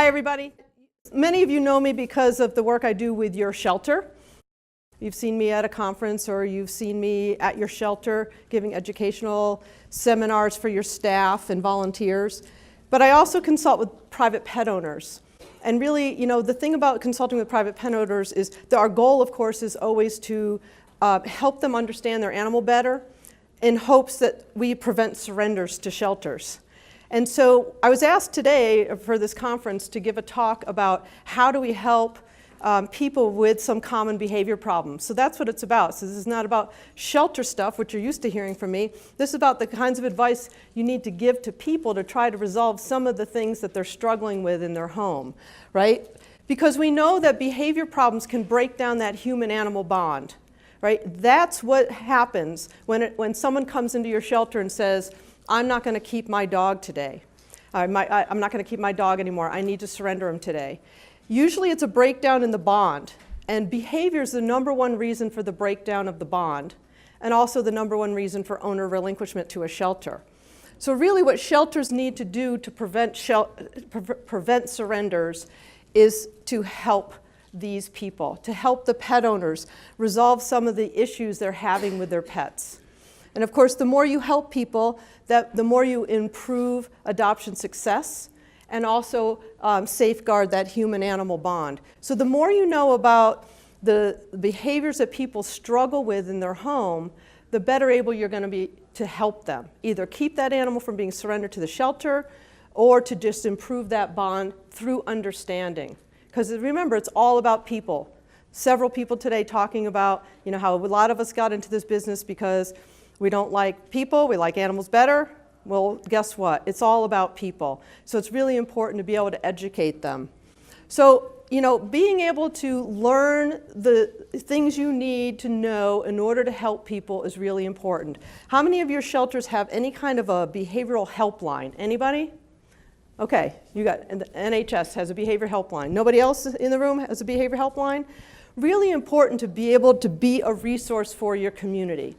Hi, everybody. Many of you know me because of the work I do with your shelter. You've seen me at a conference or you've seen me at your shelter giving educational seminars for your staff and volunteers. But I also consult with private pet owners. And really, you know, the thing about consulting with private pet owners is that our goal, of course, is always to help them understand their animal better in hopes that we prevent surrenders to shelters. And so I was asked today for this conference to give a talk about how do we help people with some common behavior problems. So that's what it's about. So this is not about shelter stuff, which you're used to hearing from me. This is about the kinds of advice you need to give to people to try to resolve some of the things that they're struggling with in their home, right? Because we know that behavior problems can break down that human-animal bond, right? That's what happens when someone comes into your shelter and says, I'm not going to keep my dog today. I'm not going to keep my dog anymore. I need to surrender him today. Usually it's a breakdown in the bond, and behavior is the #1 reason for the breakdown of the bond, and also the #1 reason for owner relinquishment to a shelter. So really what shelters need to do to prevent surrenders is to help these people, to help the pet owners resolve some of the issues they're having with their pets. And of course, the more you help people, the more you improve adoption success and also safeguard that human-animal bond. So the more you know about the behaviors that people struggle with in their home, the better able you're going to be to help them. Either keep that animal from being surrendered to the shelter or to just improve that bond through understanding. Because remember, it's all about people. Several people today talking about, you know, how a lot of us got into this business because we don't like people, we like animals better. Well, guess what? It's all about people. So it's really important to be able to educate them. So, you know, being able to learn the things you need to know in order to help people is really important. How many of your shelters have any kind of a behavioral helpline? Anybody? Okay, you got, and the NHS has a behavior helpline. Nobody else in the room has a behavior helpline? Really important to be able to be a resource for your community.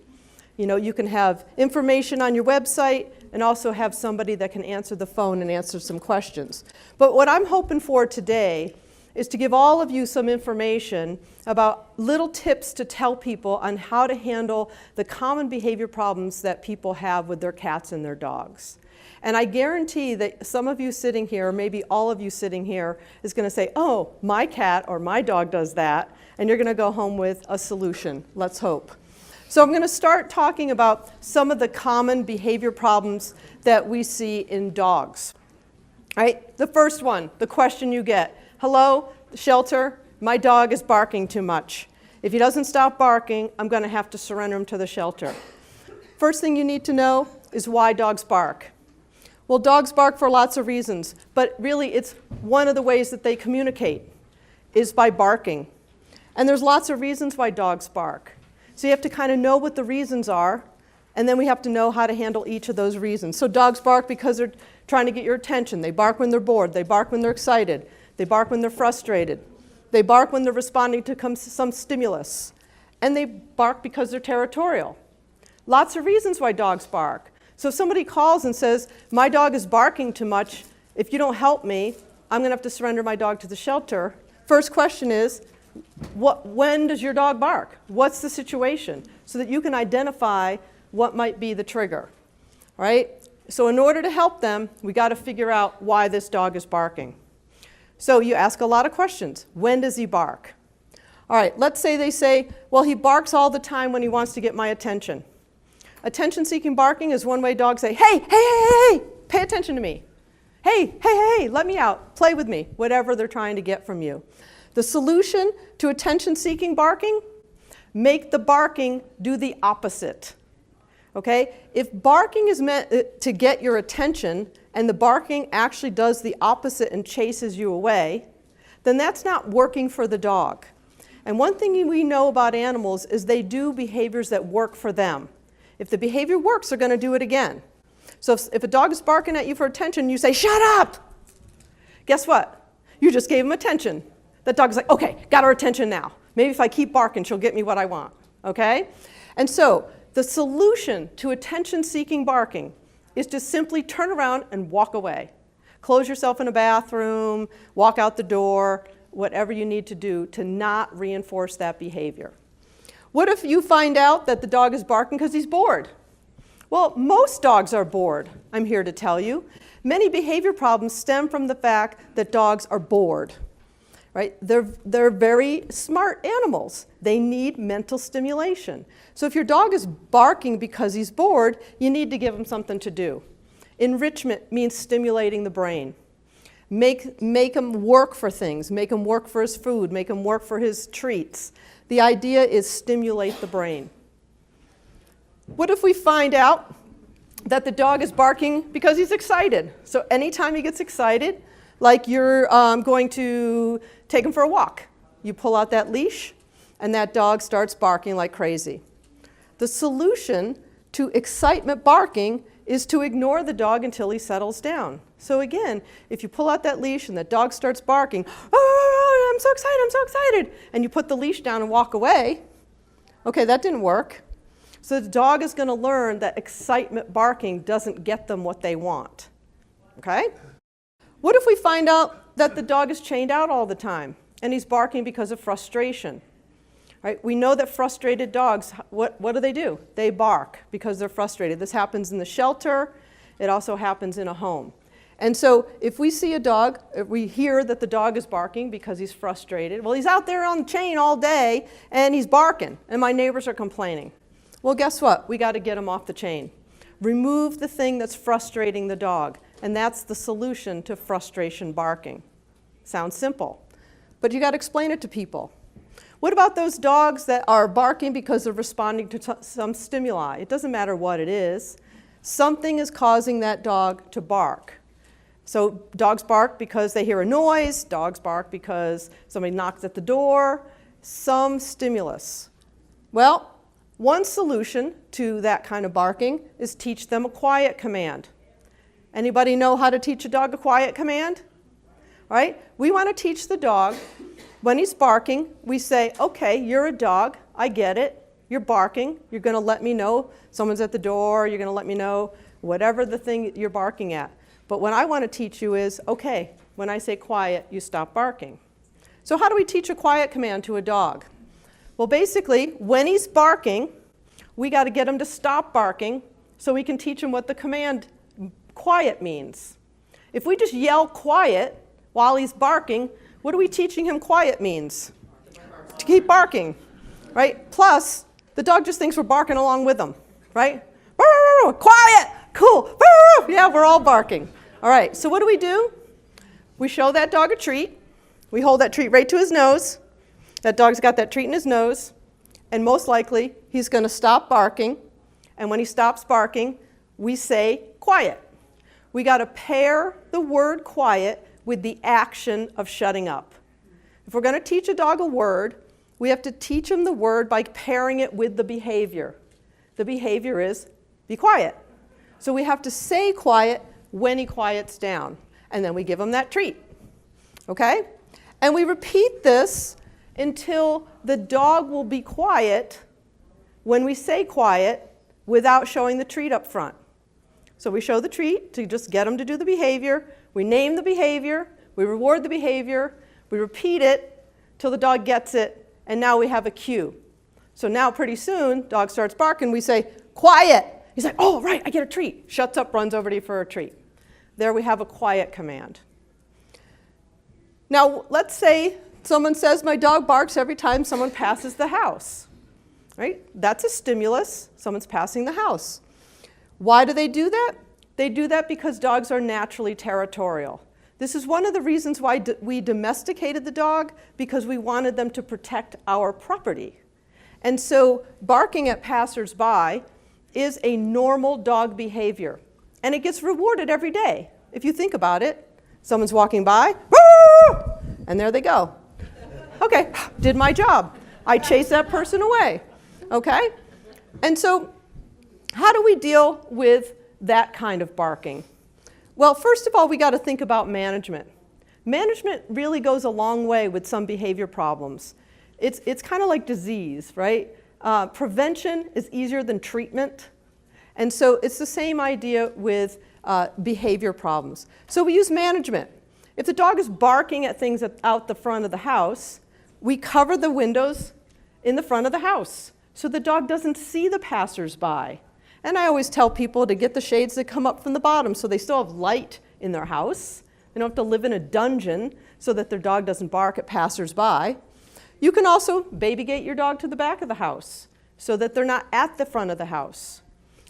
You know, you can have information on your website and also have somebody that can answer the phone and answer some questions. But what I'm hoping for today is to give all of you some information about little tips to tell people on how to handle the common behavior problems that people have with their cats and their dogs. And I guarantee that some of you sitting here, or maybe all of you sitting here, is going to say, oh, my cat or my dog does that, and you're going to go home with a solution. Let's hope. So I'm going to start talking about some of the common behavior problems that we see in dogs. All right, the first one, the question you get, hello, shelter, my dog is barking too much. If he doesn't stop barking, I'm going to have to surrender him to the shelter. First thing you need to know is why dogs bark. Well, dogs bark for lots of reasons, but really it's one of the ways that they communicate is by barking. And there's lots of reasons why dogs bark. So you have to kind of know what the reasons are, and then we have to know how to handle each of those reasons. So dogs bark because they're trying to get your attention. They bark when they're bored. They bark when they're excited. They bark when they're frustrated. They bark when they're responding to some stimulus. And they bark because they're territorial. Lots of reasons why dogs bark. So if somebody calls and says, my dog is barking too much, if you don't help me, I'm going to have to surrender my dog to the shelter. First question is, when does your dog bark? What's the situation? So that you can identify what might be the trigger, right? So in order to help them, we got to figure out why this dog is barking. So you ask a lot of questions. When does he bark? All right, let's say they say, well, he barks all the time when he wants to get my attention. Attention-seeking barking is one way dogs say, hey, hey, hey, hey, pay attention to me. Hey, hey, hey, hey, let me out, play with me, whatever they're trying to get from you. The solution to attention-seeking barking, make the barking do the opposite. Okay? If barking is meant to get your attention and the barking actually does the opposite and chases you away, then that's not working for the dog. And one thing we know about animals is they do behaviors that work for them. If the behavior works, they're going to do it again. So if a dog is barking at you for attention, you say, shut up! Guess what? You just gave him attention. That dog is like, okay, got her attention now. Maybe if I keep barking, she'll get me what I want, okay? And so the solution to attention-seeking barking is to simply turn around and walk away. Close yourself in a bathroom, walk out the door, whatever you need to do to not reinforce that behavior. What if you find out that the dog is barking because he's bored? Well, most dogs are bored, I'm here to tell you. Many behavior problems stem from the fact that dogs are bored. Right? They're very smart animals. They need mental stimulation. So if your dog is barking because he's bored, you need to give him something to do. Enrichment means stimulating the brain. Make him work for things. Make him work for his food. Make him work for his treats. The idea is stimulate the brain. What if we find out that the dog is barking because he's excited? So anytime he gets excited, like you're going to take him for a walk. You pull out that leash, and that dog starts barking like crazy. The solution to excitement barking is to ignore the dog until he settles down. So again, if you pull out that leash and the dog starts barking, oh, I'm so excited, I'm so excited, and you put the leash down and walk away, okay, that didn't work. So the dog is going to learn that excitement barking doesn't get them what they want. Okay? What if we find out that the dog is chained out all the time and he's barking because of frustration? Right? We know that frustrated dogs, what do? They bark because they're frustrated. This happens in the shelter. It also happens in a home. And so if we see a dog, if we hear that the dog is barking because he's frustrated, well, he's out there on the chain all day and he's barking and my neighbors are complaining. Well, guess what? We got to get him off the chain. Remove the thing that's frustrating the dog. And that's the solution to frustration barking. Sounds simple, but you got to explain it to people. What about those dogs that are barking because they're responding to some stimuli? It doesn't matter what it is. Something is causing that dog to bark. So dogs bark because they hear a noise. Dogs bark because somebody knocks at the door. Some stimulus. Well, one solution to that kind of barking is teach them a quiet command. Anybody know how to teach a dog a quiet command? Right? We want to teach the dog, when he's barking, we say, okay, you're a dog, I get it, you're barking, you're going to let me know someone's at the door, you're going to let me know whatever the thing you're barking at. But what I want to teach you is, okay, when I say quiet, you stop barking. So how do we teach a quiet command to a dog? Well, basically, when he's barking, we got to get him to stop barking so we can teach him what the command quiet means. If we just yell quiet while he's barking, what are we teaching him quiet means? To keep barking, right? Plus, the dog just thinks we're barking along with him, right? Quiet, cool, yeah, we're all barking. All right, so what do? We show that dog a treat. We hold that treat right to his nose. That dog's got that treat in his nose, and most likely he's going to stop barking. And when he stops barking, we say quiet. We got to pair the word quiet with the action of shutting up. If we're going to teach a dog a word, we have to teach him the word by pairing it with the behavior. The behavior is be quiet. So we have to say quiet when he quiets down, and then we give him that treat. Okay? And we repeat this until the dog will be quiet when we say quiet without showing the treat up front. So we show the treat to just get him to do the behavior. We name the behavior. We reward the behavior. We repeat it till the dog gets it, and now we have a cue. So now pretty soon, dog starts barking. We say, quiet. He's like, oh, right, I get a treat. Shuts up, runs over to you for a treat. There we have a quiet command. Now, let's say someone says, my dog barks every time someone passes the house. Right? That's a stimulus. Someone's passing the house. Why do they do that? They do that because dogs are naturally territorial. This is one of the reasons why we domesticated the dog, because we wanted them to protect our property. And so barking at passersby is a normal dog behavior. And it gets rewarded every day. If you think about it, someone's walking by, and there they go. Okay, did my job. I chased that person away. Okay? And so how do we deal with that kind of barking? Well, first of all, we got to think about management. Management really goes a long way with some behavior problems. It's kind of like disease, right? Prevention is easier than treatment. And so it's the same idea with behavior problems. So we use management. If the dog is barking at things out the front of the house, we cover the windows in the front of the house so the dog doesn't see the passersby. And I always tell people to get the shades that come up from the bottom so they still have light in their house. They don't have to live in a dungeon so that their dog doesn't bark at passersby. You can also baby gate your dog to the back of the house so that they're not at the front of the house,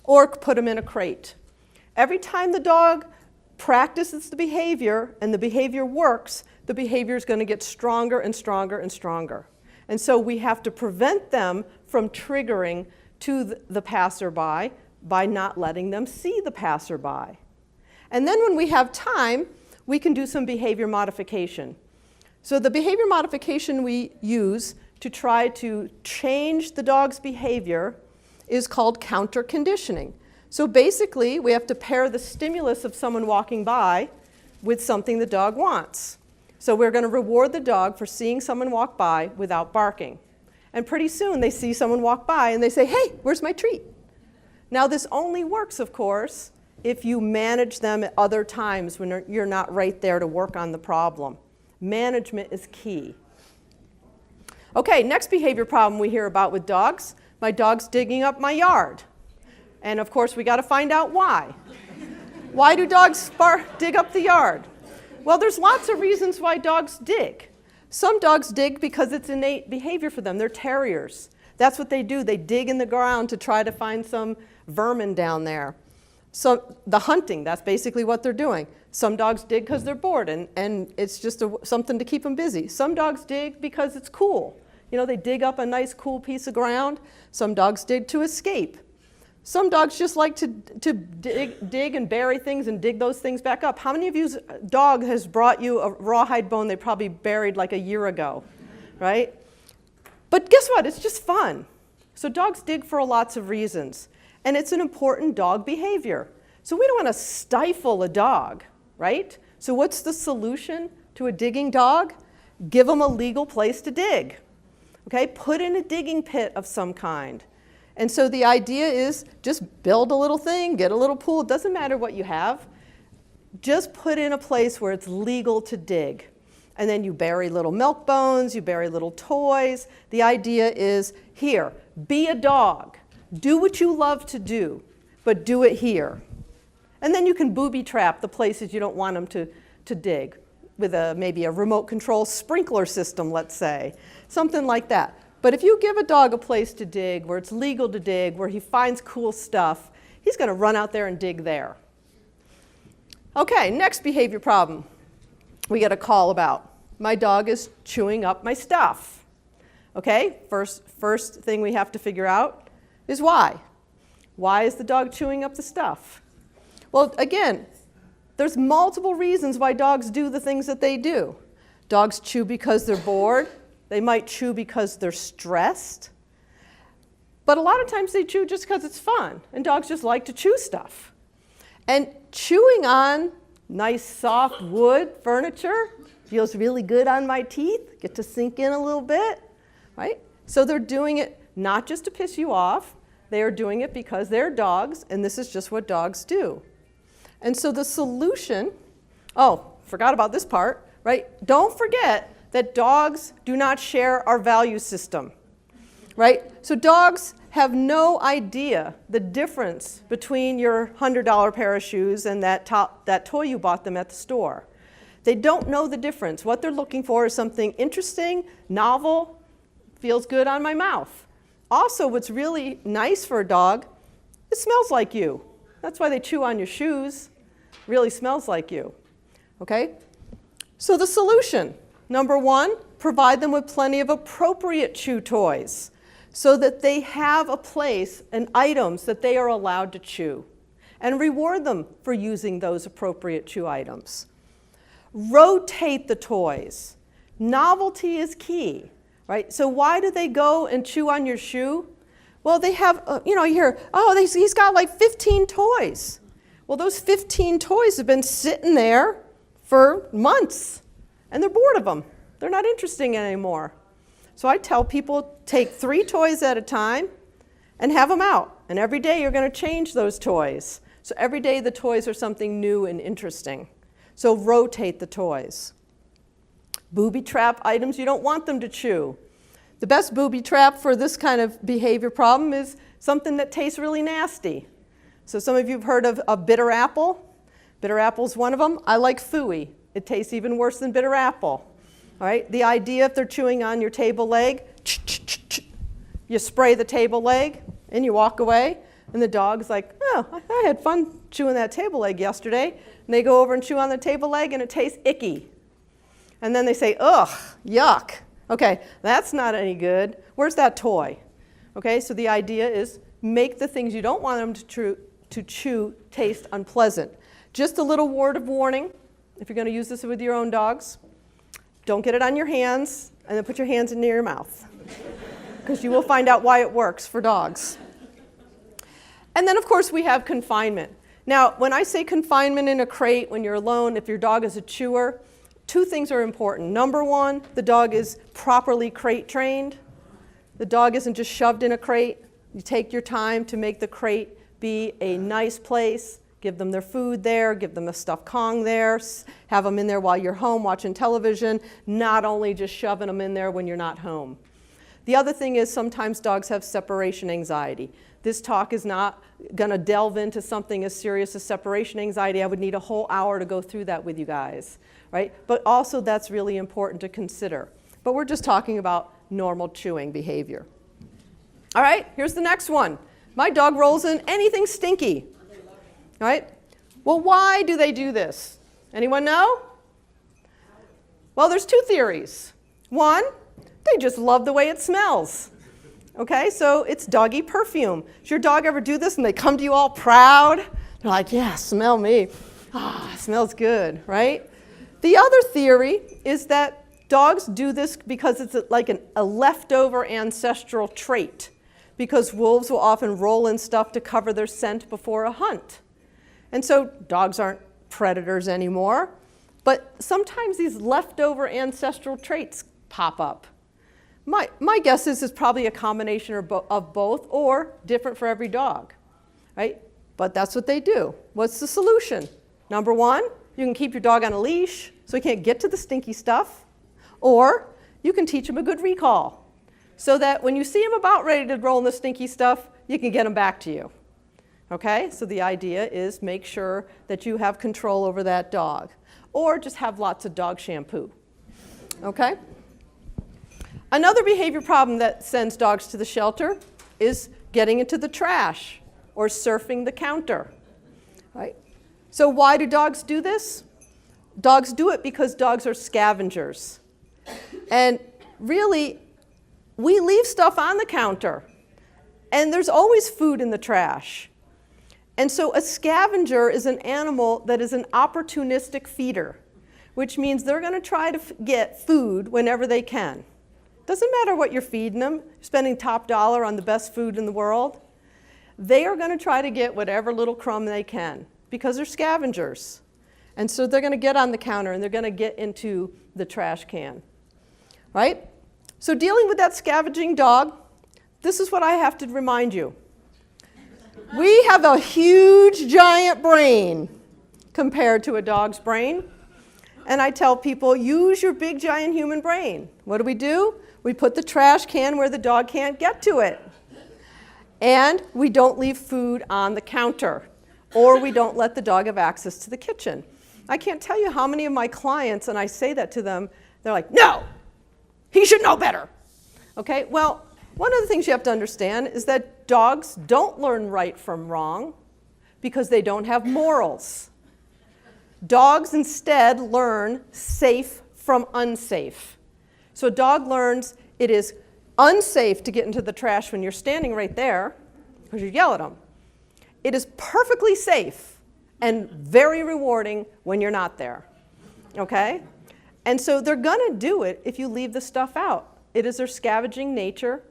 or put them in a crate. Every time the dog practices the behavior and the behavior works, the behavior is going to get stronger and stronger and stronger. And so we have to prevent them from triggering to the passerby by not letting them see the passerby. And then when we have time, we can do some behavior modification. So the behavior modification we use to try to change the dog's behavior is called counter conditioning. So basically, we have to pair the stimulus of someone walking by with something the dog wants. So we're going to reward the dog for seeing someone walk by without barking. And pretty soon they see someone walk by and they say, "Hey, where's my treat?" Now this only works, of course, if you manage them at other times when you're not right there to work on the problem. Management is key. Okay, next behavior problem we hear about with dogs. My dog's digging up my yard. And of course, we got to find out why. Why do dogs dig up the yard? Well, there's lots of reasons why dogs dig. Some dogs dig because it's innate behavior for them. They're terriers. That's what they do. They dig in the ground to try to find some vermin down there. So the hunting, that's basically what they're doing. Some dogs dig because they're bored and it's just something to keep them busy. Some dogs dig because it's cool. You know, they dig up a nice cool piece of ground. Some dogs dig to escape. Some dogs just like to dig and bury things and dig those things back up. How many of you's dog has brought you a rawhide bone they probably buried like a year ago, right? But guess what? It's just fun. So dogs dig for lots of reasons. And it's an important dog behavior. So we don't want to stifle a dog, right? So what's the solution to a digging dog? Give them a legal place to dig. Okay, put in a digging pit of some kind. And so the idea is just build a little thing, get a little pool. It doesn't matter what you have. Just put in a place where it's legal to dig. And then you bury little milk bones, you bury little toys. The idea is, here, be a dog. Do what you love to do, but do it here. And then you can booby trap the places you don't want them to dig with maybe a remote control sprinkler system, let's say, something like that. But if you give a dog a place to dig, where it's legal to dig, where he finds cool stuff, he's going to run out there and dig there. Okay, next behavior problem we get a call about. My dog is chewing up my stuff. Okay, first thing we have to figure out is why. Why is the dog chewing up the stuff? Well, again, there's multiple reasons why dogs do the things that they do. Dogs chew because they're bored. They might chew because they're stressed. But a lot of times they chew just because it's fun, and dogs just like to chew stuff. And chewing on nice soft wood furniture feels really good on my teeth, get to sink in a little bit, right? So they're doing it not just to piss you off, they are doing it because they're dogs, and this is just what dogs do. And so the solution, oh, forgot about this part, right? Don't forget that dogs do not share our value system, right? So dogs have no idea the difference between your $100 pair of shoes and that toy you bought them at the store. They don't know the difference. What they're looking for is something interesting, novel, feels good on my mouth. Also, what's really nice for a dog, it smells like you. That's why they chew on your shoes. It really smells like you, okay? So the solution. Number one, provide them with plenty of appropriate chew toys so that they have a place and items that they are allowed to chew, and reward them for using those appropriate chew items. Rotate the toys. Novelty is key, right? So why do they go and chew on your shoe? Well, they have, you hear, oh, he's got like 15 toys. Well, those 15 toys have been sitting there for months. And they're bored of them. They're not interesting anymore. So I tell people, take 3 toys at a time and have them out. And every day you're going to change those toys So every day the toys are something new and interesting. So rotate the toys. Booby trap items you don't want them to chew. The best booby trap for this kind of behavior problem is something that tastes really nasty. So some of you have heard of a bitter apple. Bitter apple is one of them. I like Fooey. It tastes even worse than bitter apple. All right? The idea, if they're chewing on your table leg, you spray the table leg and you walk away, and the dog's like, oh, I had fun chewing that table leg yesterday. And they go over and chew on the table leg and it tastes icky. And then they say, ugh, yuck. Okay, that's not any good. Where's that toy? Okay, so the idea is make the things you don't want them to chew taste unpleasant. Just a little word of warning, if you're going to use this with your own dogs, don't get it on your hands and then put your hands near your mouth, because you will find out why it works for dogs. And then, of course, we have confinement. Now, when I say confinement in a crate, when you're alone, if your dog is a chewer, two things are important. Number one, the dog is properly crate trained. The dog isn't just shoved in a crate. You take your time to make the crate be a nice place. Give them their food there, give them a stuffed Kong there, have them in there while you're home watching television, not only just shoving them in there when you're not home. The other thing is sometimes dogs have separation anxiety. This talk is not going to delve into something as serious as separation anxiety. I would need a whole hour to go through that with you guys, right? But also that's really important to consider. But we're just talking about normal chewing behavior. All right, here's the next one. My dog rolls in anything stinky. All right? Well, why do they do this? Anyone know? Well, there's two theories. One, they just love the way it smells. Okay, so it's doggy perfume. Does your dog ever do this and they come to you all proud? They're like, yeah, smell me. Ah, it smells good, right? The other theory is that dogs do this because it's like a leftover ancestral trait, because wolves will often roll in stuff to cover their scent before a hunt. And so dogs aren't predators anymore, but sometimes these leftover ancestral traits pop up. My guess is it's probably a combination of both, or different for every dog, right? But that's what they do. What's the solution? Number one, you can keep your dog on a leash so he can't get to the stinky stuff, or you can teach him a good recall so that when you see him about ready to roll in the stinky stuff, you can get him back to you. Okay, so the idea is make sure that you have control over that dog, or just have lots of dog shampoo. Okay? Another behavior problem that sends dogs to the shelter is getting into the trash or surfing the counter. Right? So why do dogs do this? Dogs do it because dogs are scavengers. And really, we leave stuff on the counter, and there's always food in the trash. And so a scavenger is an animal that is an opportunistic feeder, which means they're going to try to get food whenever they can. Doesn't matter what you're feeding them, you're spending top dollar on the best food in the world. They are going to try to get whatever little crumb they can because they're scavengers. And so they're going to get on the counter and they're going to get into the trash can. Right? So dealing with that scavenging dog, this is what I have to remind you. We have a huge, giant brain compared to a dog's brain. And I tell people, use your big, giant human brain. What do? We put the trash can where the dog can't get to it. And we don't leave food on the counter. Or we don't let the dog have access to the kitchen. I can't tell you how many of my clients, and I say that to them, they're like, no, he should know better. Okay, well, one of the things you have to understand is that dogs don't learn right from wrong because they don't have morals. Dogs instead learn safe from unsafe. So a dog learns it is unsafe to get into the trash when you're standing right there because you yell at them. It is perfectly safe and very rewarding when you're not there. Okay? And so they're going to do it if you leave the stuff out. It is their scavenging nature,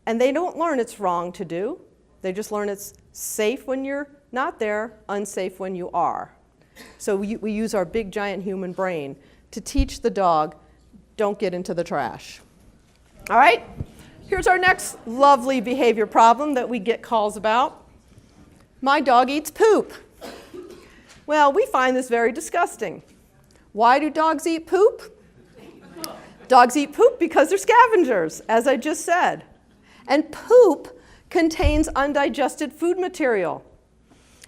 and they don't learn it's wrong to do. They just learn it's safe when you're not there, unsafe when you are. So we use our big, giant human brain to teach the dog, don't get into the trash. All right? Here's our next lovely behavior problem that we get calls about. My dog eats poop. Well, we find this very disgusting. Why do dogs eat poop? Dogs eat poop because they're scavengers, as I just said. And poop contains undigested food material.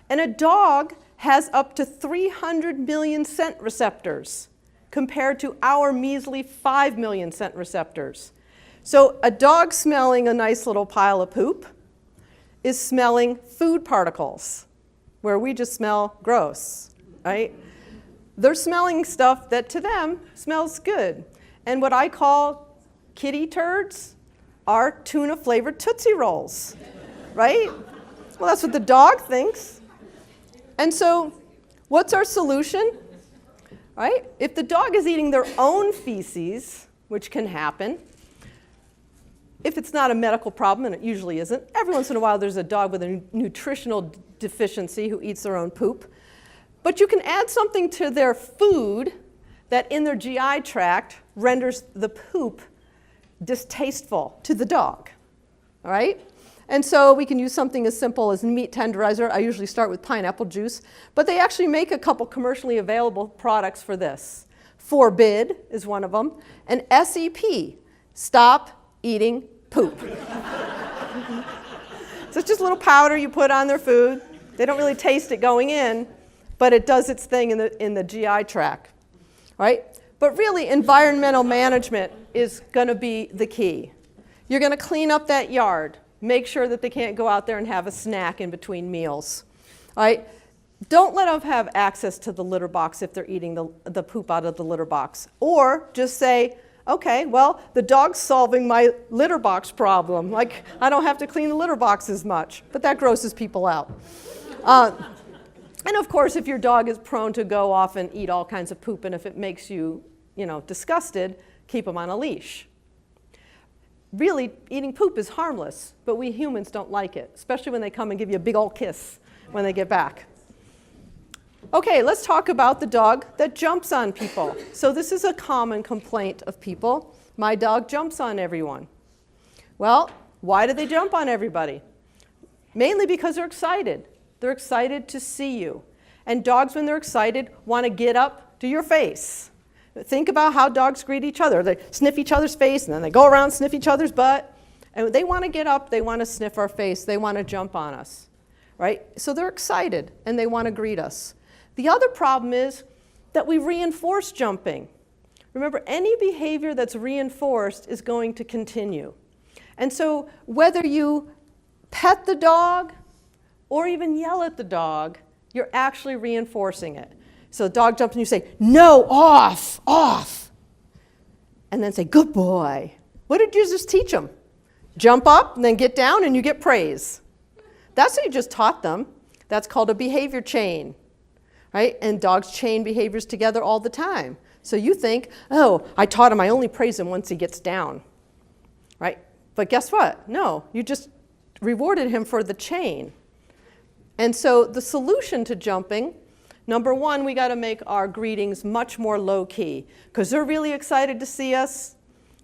And a dog has up to 300 million scent receptors compared to our measly 5 million scent receptors. So a dog smelling a nice little pile of poop is smelling food particles, where we just smell gross, right? They're smelling stuff that to them smells good. And what I call kitty turds are tuna-flavored Tootsie Rolls, right? Well, that's what the dog thinks. And so what's our solution, right? If the dog is eating their own feces, which can happen, if it's not a medical problem, and it usually isn't, every once in a while there's a dog with a nutritional deficiency who eats their own poop. But you can add something to their food that in their GI tract renders the poop distasteful to the dog, all right? And so we can use something as simple as meat tenderizer. I usually start with pineapple juice, but they actually make a couple commercially available products for this. Forbid is one of them, and SEP, stop eating poop. So it's just a little powder you put on their food. They don't really taste it going in, but it does its thing in the GI tract, right? But really, environmental management is going to be the key. You're going to clean up that yard. Make sure that they can't go out there and have a snack in between meals, all right? Don't let them have access to the litter box if they're eating the poop out of the litter box. Or just say, okay, well, the dog's solving my litter box problem. Like, I don't have to clean the litter box as much. But that grosses people out. And of course, if your dog is prone to go off and eat all kinds of poop, and if it makes you, disgusted, keep them on a leash. Really, eating poop is harmless, but we humans don't like it, especially when they come and give you a big old kiss when they get back. Okay, let's talk about the dog that jumps on people. So this is a common complaint of people. My dog jumps on everyone. Well, why do they jump on everybody? Mainly because they're excited. They're excited to see you. And dogs, when they're excited, want to get up to your face. Think about how dogs greet each other. They sniff each other's face, and then they go around and sniff each other's butt. And they want to get up. They want to sniff our face. They want to jump on us, right? So they're excited, and they want to greet us. The other problem is that we reinforce jumping. Remember, any behavior that's reinforced is going to continue. And so whether you pet the dog or even yell at the dog, you're actually reinforcing it. So the dog jumps and you say, no, off, off. And then say, good boy. What did you just teach them? Jump up and then get down and you get praise. That's what you just taught them. That's called a behavior chain, right? And dogs chain behaviors together all the time. So you think, oh, I taught him I only praise him once he gets down, right? But guess what? No, you just rewarded him for the chain. And so the solution to jumping, number one, we got to make our greetings much more low-key because they're really excited to see us.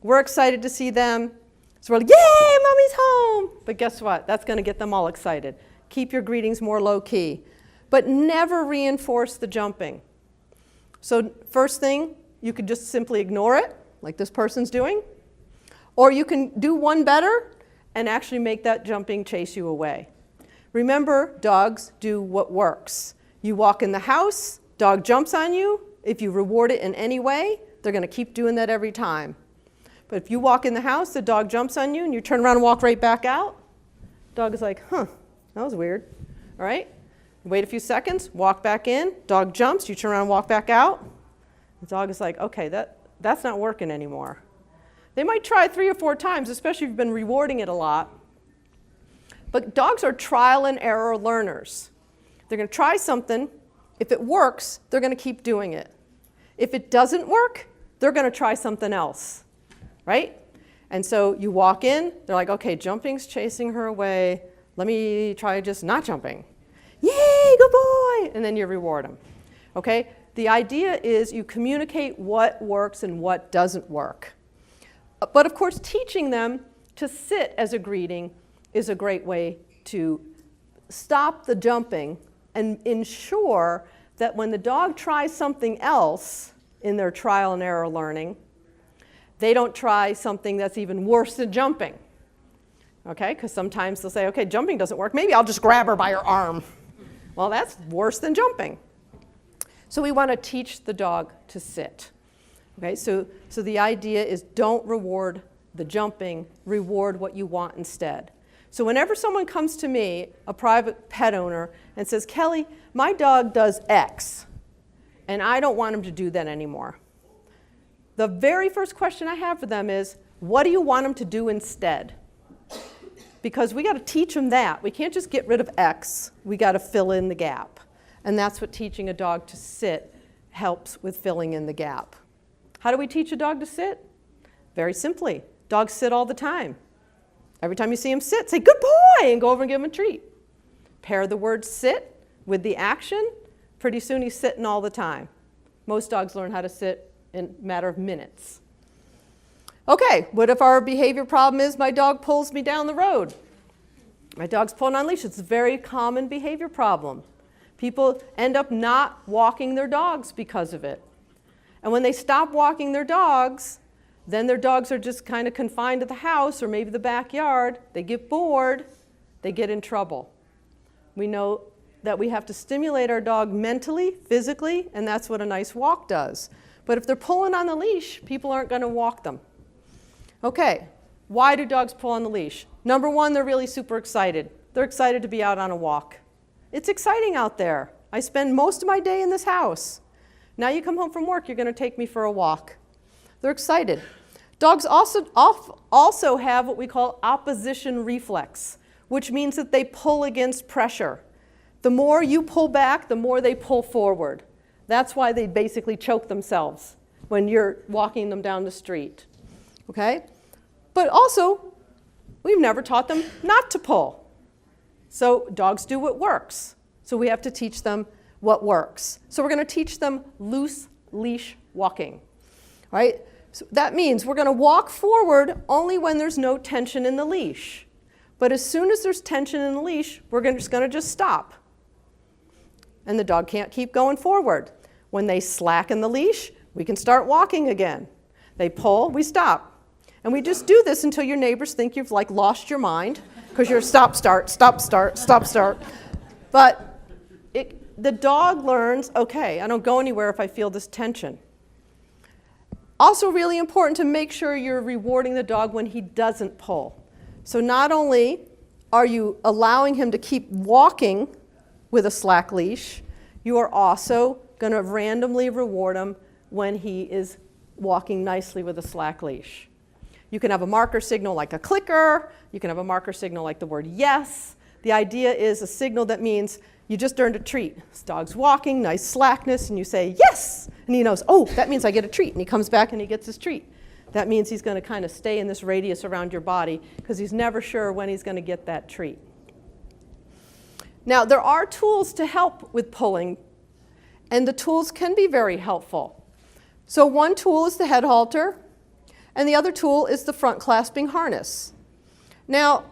We're excited to see them. So we're like, yay, mommy's home. But guess what? That's going to get them all excited. Keep your greetings more low-key. But never reinforce the jumping. So first thing, you could just simply ignore it, like this person's doing. Or you can do one better and actually make that jumping chase you away. Remember, dogs do what works. You walk in the house, dog jumps on you. If you reward it in any way, they're going to keep doing that every time. But if you walk in the house, the dog jumps on you, and you turn around and walk right back out, dog is like, huh, that was weird. All right? Wait a few seconds, walk back in, dog jumps, you turn around and walk back out. The dog is like, okay, that's not working anymore. They might try 3 or 4 times, especially if you've been rewarding it a lot. But dogs are trial and error learners. They're going to try something. If it works, they're going to keep doing it. If it doesn't work, they're going to try something else, right? And so you walk in, they're like, okay, jumping's chasing her away. Let me try just not jumping. Yay, good boy! And then you reward them, okay? The idea is you communicate what works and what doesn't work. But of course, teaching them to sit as a greeting is a great way to stop the jumping and ensure that when the dog tries something else in their trial and error learning, they don't try something that's even worse than jumping. Okay, because sometimes they'll say, okay, jumping doesn't work, maybe I'll just grab her by her arm. Well, that's worse than jumping. So we want to teach the dog to sit. Okay, so the idea is don't reward the jumping, reward what you want instead. So whenever someone comes to me, a private pet owner, and says, Kelly, my dog does X, and I don't want him to do that anymore. The very first question I have for them is, what do you want him to do instead? Because we got to teach them that. We can't just get rid of X. We got to fill in the gap. And that's what teaching a dog to sit helps with filling in the gap. How do we teach a dog to sit? Very simply. Dogs sit all the time. Every time you see him sit, say, good boy, and go over and give him a treat. Pair the word sit with the action. Pretty soon he's sitting all the time. Most dogs learn how to sit in a matter of minutes. Okay, what if our behavior problem is my dog pulls me down the road? My dog's pulling on leash. It's a very common behavior problem. People end up not walking their dogs because of it. And when they stop walking their dogs, then their dogs are just kind of confined to the house or maybe the backyard. They get bored. They get in trouble. We know that we have to stimulate our dog mentally, physically, and that's what a nice walk does. But if they're pulling on the leash, people aren't going to walk them. Okay, why do dogs pull on the leash? Number one, they're really super excited. They're excited to be out on a walk. It's exciting out there. I spend most of my day in this house. Now you come home from work, you're going to take me for a walk. They're excited. Dogs also have what we call opposition reflex, which means that they pull against pressure. The more you pull back, the more they pull forward. That's why they basically choke themselves when you're walking them down the street. Okay? But also, we've never taught them not to pull. So dogs do what works. So we have to teach them what works. So we're going to teach them loose leash walking. Right? So that means we're going to walk forward only when there's no tension in the leash. But as soon as there's tension in the leash, we're just going to stop. And the dog can't keep going forward. When they slacken the leash, we can start walking again. They pull, we stop. And we just do this until your neighbors think you've like lost your mind because you're stop, start, stop, start, stop, start. But the dog learns, okay, I don't go anywhere if I feel this tension. Also really important to make sure you're rewarding the dog when he doesn't pull. So not only are you allowing him to keep walking with a slack leash, you are also going to randomly reward him when he is walking nicely with a slack leash. You can have a marker signal like a clicker. You can have a marker signal like the word yes. The idea is a signal that means you just earned a treat. This dog's walking, nice slackness, and you say yes. And he knows, oh, that means I get a treat. And he comes back and he gets his treat. That means he's going to kind of stay in this radius around your body because he's never sure when he's going to get that treat. Now, there are tools to help with pulling, and the tools can be very helpful. So one tool is the head halter, and the other tool is the front clasping harness. Now,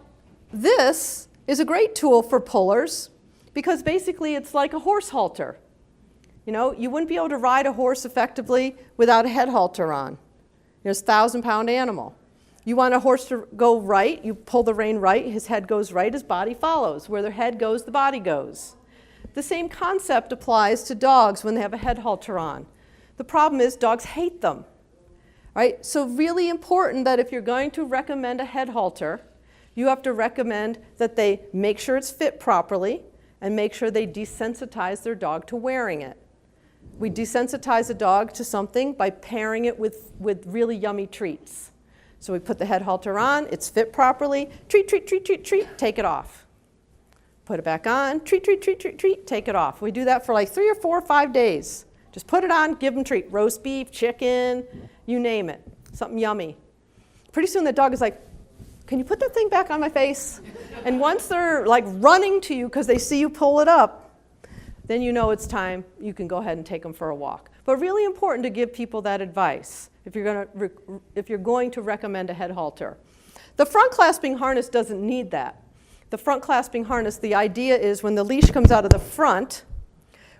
this is a great tool for pullers because basically it's like a horse halter. You know, you wouldn't be able to ride a horse effectively without a head halter on. It's a 1,000-pound animal. You want a horse to go right, you pull the rein right, his head goes right, his body follows. Where their head goes, the body goes. The same concept applies to dogs when they have a head halter on. The problem is dogs hate them. Right? So really important that if you're going to recommend a head halter, you have to recommend that they make sure it's fit properly and make sure they desensitize their dog to wearing it. We desensitize a dog to something by pairing it with really yummy treats. So we put the head halter on, it's fit properly, treat, treat, treat, treat, treat, take it off. Put it back on, treat, treat, treat, treat, treat, take it off. We do that for like 3 or 4 or 5 days. Just put it on, give them treat, roast beef, chicken, you name it, something yummy. Pretty soon the dog is like, can you put that thing back on my face? And once they're like running to you because they see you pull it up, then you know it's time, you can go ahead and take them for a walk. But really important to give people that advice if you're going to recommend a head halter. The front clasping harness doesn't need that. The front clasping harness, the idea is when the leash comes out of the front,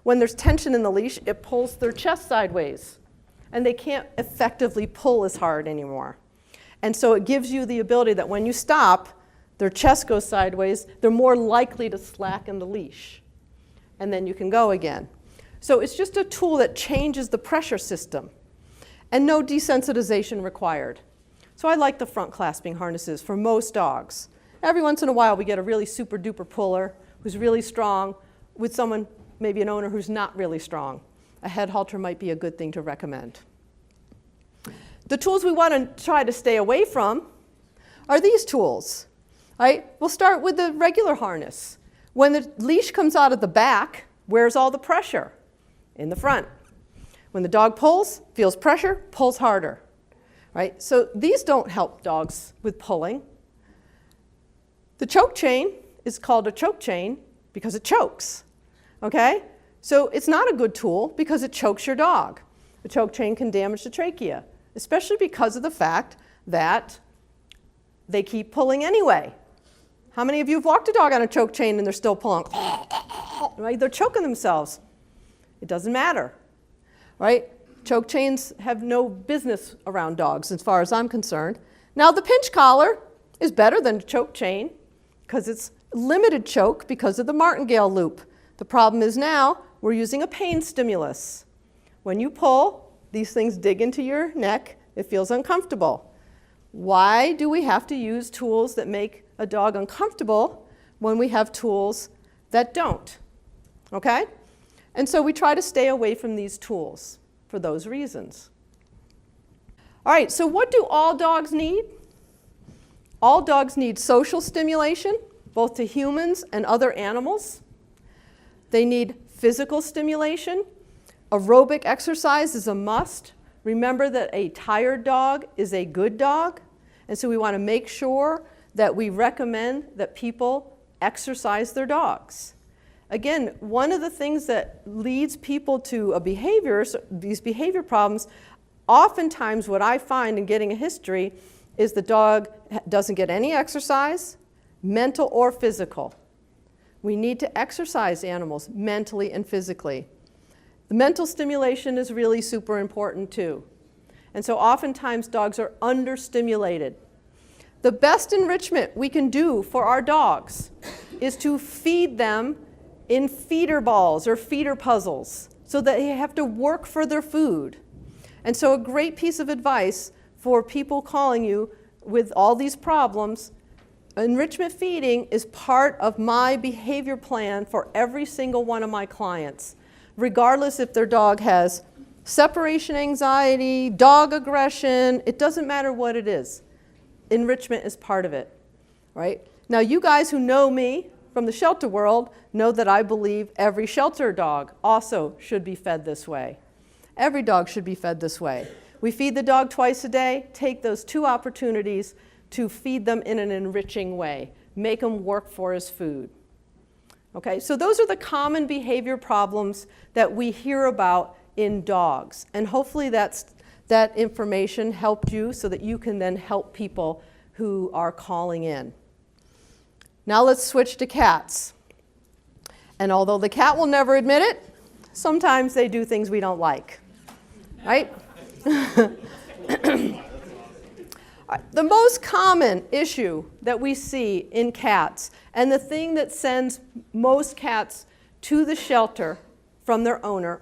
when there's tension in the leash, it pulls their chest sideways. And they can't effectively pull as hard anymore. And so it gives you the ability that when you stop, their chest goes sideways, they're more likely to slacken the leash. And then you can go again. So it's just a tool that changes the pressure system. And no desensitization required. So I like the front clasping harnesses for most dogs. Every once in a while we get a really super duper puller who's really strong with someone, maybe an owner who's not really strong. A head halter might be a good thing to recommend. The tools we want to try to stay away from are these tools. Right? We'll start with the regular harness. When the leash comes out of the back, where's all the pressure? In the front. When the dog pulls, feels pressure, pulls harder. Right? So these don't help dogs with pulling. The choke chain is called a choke chain because it chokes. Okay? So it's not a good tool because it chokes your dog. The choke chain can damage the trachea, especially because of the fact that they keep pulling anyway. How many of you have walked a dog on a choke chain and they're still pulling? Right? They're choking themselves. It doesn't matter. Right? Choke chains have no business around dogs as far as I'm concerned. Now the pinch collar is better than the choke chain because it's limited choke because of the martingale loop. The problem is now we're using a pain stimulus. When you pull, these things dig into your neck. It feels uncomfortable. Why do we have to use tools that make a dog uncomfortable when we have tools that don't? Okay? And so we try to stay away from these tools for those reasons. All right, so what do all dogs need? All dogs need social stimulation, both to humans and other animals. They need physical stimulation. Aerobic exercise is a must. Remember that a tired dog is a good dog. And so we want to make sure that we recommend that people exercise their dogs. Again, one of the things that leads people to these behavior problems, oftentimes what I find in getting a history is the dog doesn't get any exercise, mental or physical. We need to exercise animals mentally and physically. The mental stimulation is really super important too. And so oftentimes dogs are understimulated. The best enrichment we can do for our dogs is to feed them in feeder balls or feeder puzzles so that they have to work for their food. And so a great piece of advice for people calling you with all these problems, enrichment feeding is part of my behavior plan for every single one of my clients, regardless if their dog has separation anxiety, dog aggression, it doesn't matter what it is. Enrichment is part of it, right? Now you guys who know me from the shelter world know that I believe every shelter dog also should be fed this way. Every dog should be fed this way. We feed the dog twice a day. Take those 2 opportunities to feed them in an enriching way. Make them work for his food. Okay, so those are the common behavior problems that we hear about in dogs. And hopefully that information helped you so that you can then help people who are calling in. Now let's switch to cats. And although the cat will never admit it, sometimes they do things we don't like, right? The most common issue that we see in cats, and the thing that sends most cats to the shelter from their owner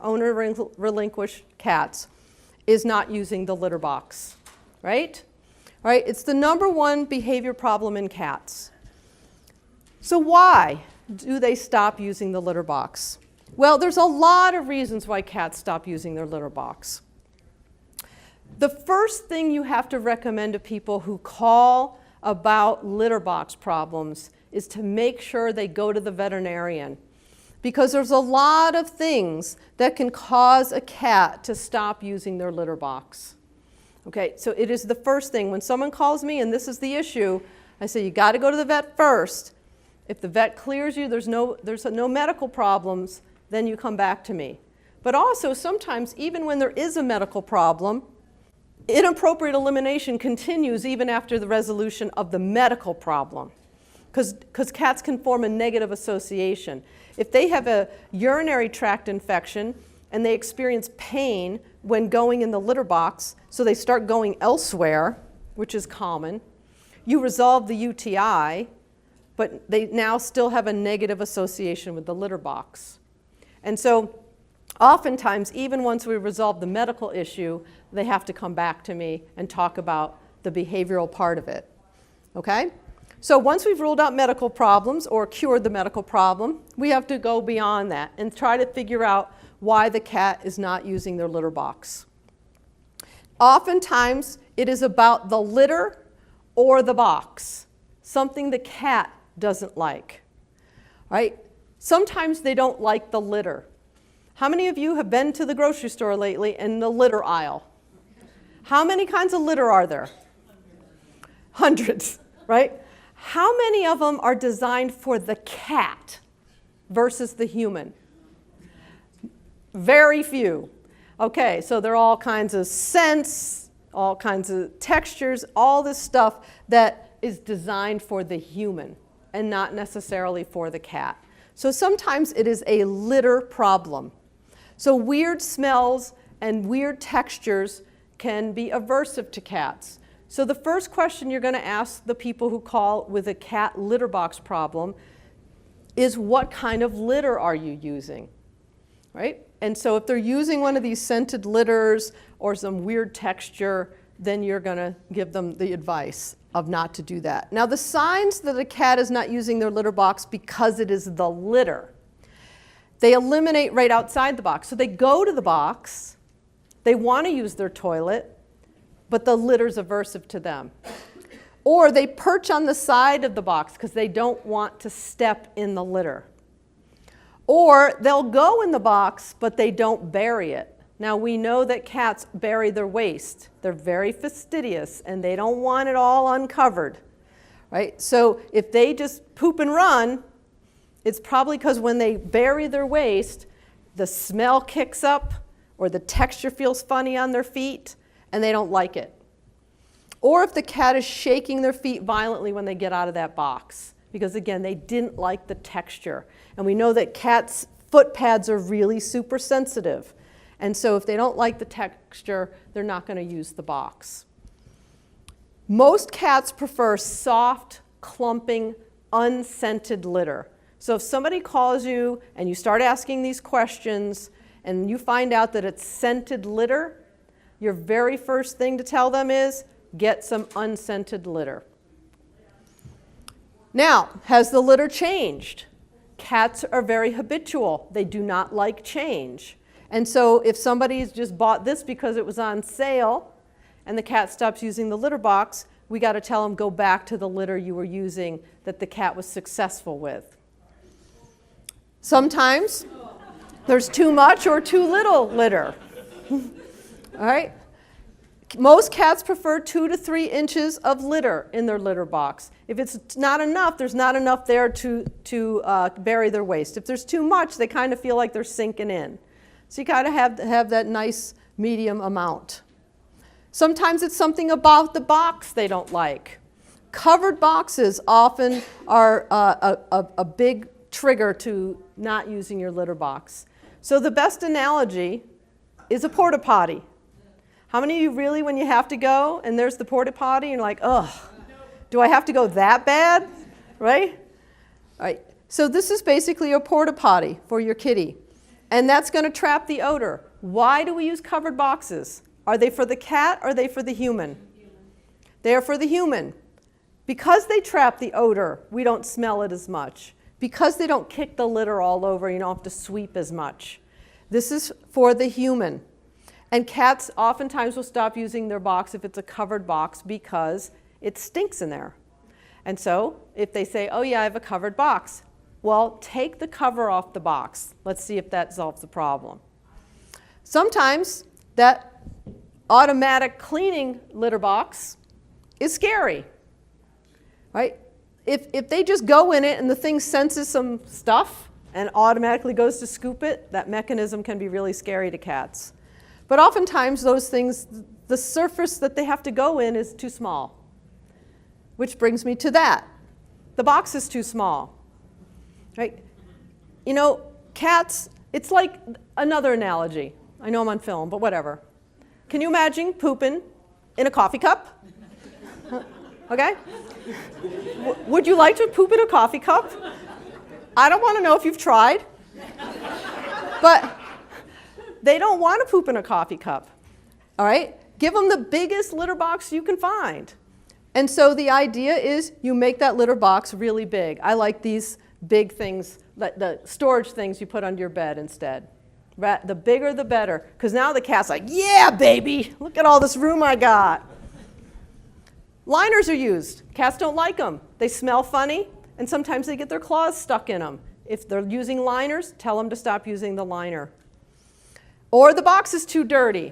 relinquished cats, is not using the litter box, right? Right? It's the #1 behavior problem in cats. So why do they stop using the litter box? Well, there's a lot of reasons why cats stop using their litter box. The first thing you have to recommend to people who call about litter box problems is to make sure they go to the veterinarian, because there's a lot of things that can cause a cat to stop using their litter box. Okay, so it is the first thing. When someone calls me and this is the issue, I say you got to go to the vet first. If the vet clears you, there's no medical problems, then you come back to me. But also sometimes even when there is a medical problem, inappropriate elimination continues even after the resolution of the medical problem. because cats can form a negative association. If they have a urinary tract infection and they experience pain when going in the litter box, so they start going elsewhere, which is common, you resolve the UTI, but they now still have a negative association with the litter box. And so oftentimes, even once we resolve the medical issue, they have to come back to me and talk about the behavioral part of it. Okay? So once we've ruled out medical problems or cured the medical problem, we have to go beyond that and try to figure out why the cat is not using their litter box. Oftentimes, it is about the litter or the box, something the cat doesn't like, right? Sometimes they don't like the litter. How many of you have been to the grocery store lately in the litter aisle? How many kinds of litter are there? Hundreds, right? How many of them are designed for the cat versus the human? Very few. Okay, so there are all kinds of scents, all kinds of textures, all this stuff that is designed for the human and not necessarily for the cat. So sometimes it is a litter problem. So weird smells and weird textures can be aversive to cats. So the first question you're going to ask the people who call with a cat litter box problem is, what kind of litter are you using? Right? And so if they're using one of these scented litters or some weird texture, then you're going to give them the advice of not to do that. Now, the signs that a cat is not using their litter box because it is the litter, they eliminate right outside the box. So they go to the box, they want to use their toilet, but the litter's aversive to them. Or they perch on the side of the box because they don't want to step in the litter. Or they'll go in the box, but they don't bury it. Now, we know that cats bury their waste. They're very fastidious, and they don't want it all uncovered, right? So if they just poop and run, it's probably because when they bury their waste, the smell kicks up, or the texture feels funny on their feet, and they don't like it. Or if the cat is shaking their feet violently when they get out of that box, because again, they didn't like the texture. And we know that cats' foot pads are really super sensitive. And so if they don't like the texture, they're not going to use the box. Most cats prefer soft, clumping, unscented litter. So if somebody calls you and you start asking these questions and you find out that it's scented litter, your very first thing to tell them is, get some unscented litter. Now, has the litter changed? Cats are very habitual. They do not like change. And so if somebody's just bought this because it was on sale and the cat stops using the litter box, we got to tell them, go back to the litter you were using that the cat was successful with. Sometimes there's too much or too little litter. All right? Most cats prefer 2 to 3 inches of litter in their litter box. If it's not enough, there's not enough there to bury their waste. If there's too much, they kind of feel like they're sinking in. So you got to have that nice medium amount. Sometimes it's something about the box they don't like. Covered boxes often are a big trigger to not using your litter box. So the best analogy is a porta potty. How many of you really, when you have to go and there's the porta potty, and you're like, ugh, do I have to go that bad? Right? All right. So this is basically a porta potty for your kitty. And that's going to trap the odor. Why do we use covered boxes? Are they for the cat or are they for the human? They are for the human. Because they trap the odor, we don't smell it as much. Because they don't kick the litter all over, you don't have to sweep as much. This is for the human. And cats oftentimes will stop using their box if it's a covered box because it stinks in there. And so if they say, oh yeah, I have a covered box, well, take the cover off the box. Let's see if that solves the problem. Sometimes that automatic cleaning litter box is scary, right? If they just go in it and the thing senses some stuff and automatically goes to scoop it, that mechanism can be really scary to cats. But oftentimes those things, the surface that they have to go in is too small. Which brings me to that. The box is too small, right? You know, cats, it's like another analogy. I know I'm on film, but whatever. Can you imagine pooping in a coffee cup? Okay? Would you like to poop in a coffee cup? I don't want to know if you've tried. But they don't want to poop in a coffee cup. All right? Give them the biggest litter box you can find. And so the idea is you make that litter box really big. I like these big things, the storage things you put under your bed instead. The bigger the better, because now the cat's like, yeah, baby, look at all this room I got. Liners are used. Cats don't like them. They smell funny, and sometimes they get their claws stuck in them. If they're using liners, tell them to stop using the liner. Or the box is too dirty.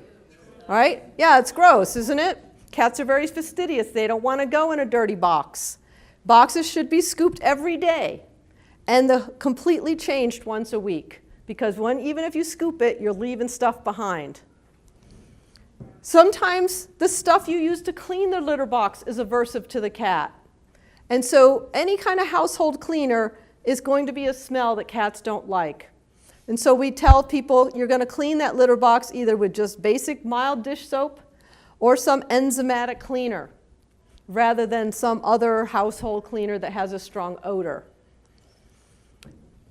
All right? Yeah, it's gross, isn't it? Cats are very fastidious. They don't want to go in a dirty box. Boxes should be scooped every day and completely changed once a week, because even if you scoop it, you're leaving stuff behind. Sometimes the stuff you use to clean the litter box is aversive to the cat. And so any kind of household cleaner is going to be a smell that cats don't like. And so we tell people you're going to clean that litter box either with just basic mild dish soap or some enzymatic cleaner, rather than some other household cleaner that has a strong odor.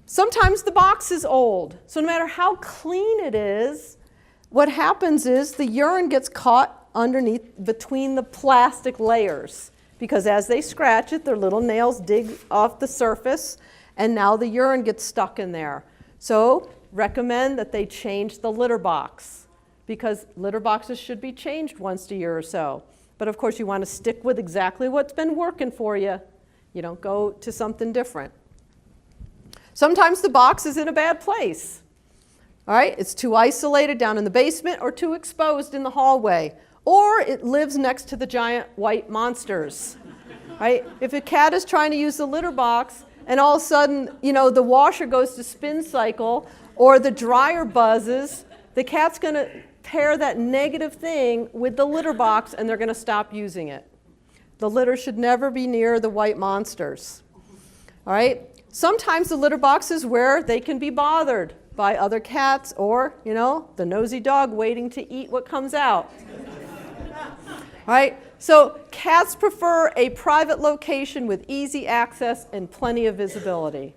Sometimes the box is old, so no matter how clean it is, what happens is the urine gets caught underneath between the plastic layers, because as they scratch it, their little nails dig off the surface, and now the urine gets stuck in there. So recommend that they change the litter box, because litter boxes should be changed once a year or so. But of course, you want to stick with exactly what's been working for you. You don't go to something different. Sometimes the box is in a bad place. All right, it's too isolated down in the basement or too exposed in the hallway. Or it lives next to the giant white monsters. Right? If a cat is trying to use the litter box and all of a sudden, you know, the washer goes to spin cycle or the dryer buzzes, the cat's going to pair that negative thing with the litter box and they're going to stop using it. The litter should never be near the white monsters. All right? Sometimes the litter box is where they can be bothered by other cats or, you know, the nosy dog waiting to eat what comes out. All right? So cats prefer a private location with easy access and plenty of visibility.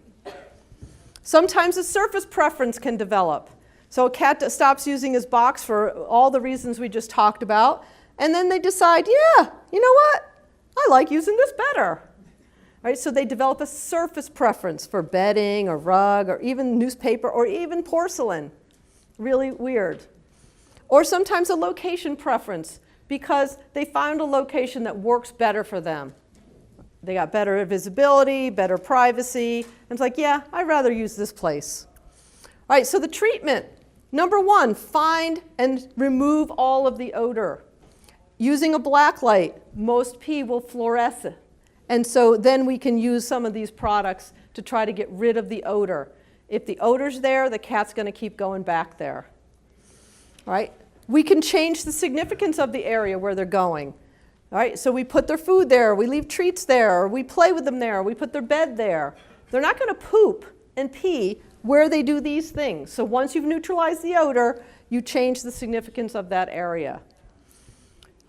Sometimes a surface preference can develop. So a cat stops using his box for all the reasons we just talked about, and then they decide, yeah, you know what? I like using this better. Right? So they develop a surface preference for bedding or rug or even newspaper or even porcelain. Really weird. Or sometimes a location preference because they found a location that works better for them. They got better visibility, better privacy, and it's like, yeah, I'd rather use this place. All right, so the treatment. Number one, find and remove all of the odor. Using a black light, most pee will fluoresce. And so then we can use some of these products to try to get rid of the odor. If the odor's there, the cat's going to keep going back there. All right? We can change the significance of the area where they're going. All right? So we put their food there, we leave treats there, or we play with them there, we put their bed there. They're not going to poop and pee where they do these things. So once you've neutralized the odor, you change the significance of that area.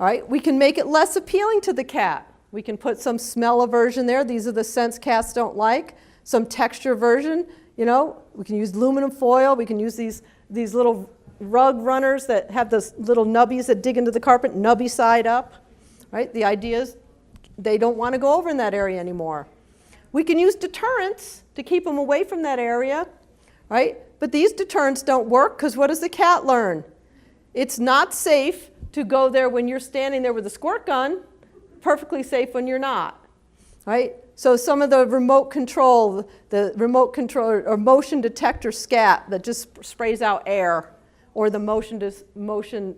All right, we can make it less appealing to the cat. We can put some smell aversion there. These are the scents cats don't like. Some texture aversion. You know, we can use aluminum foil. We can use these little rug runners that have those little nubbies that dig into the carpet, nubby side up. Right? The idea is they don't want to go over in that area anymore. We can use deterrents to keep them away from that area. Right? But these deterrents don't work because what does the cat learn? It's not safe to go there when you're standing there with a squirt gun. Perfectly safe when you're not. Right? So some of the remote control or motion detector scat that just sprays out air, or the motion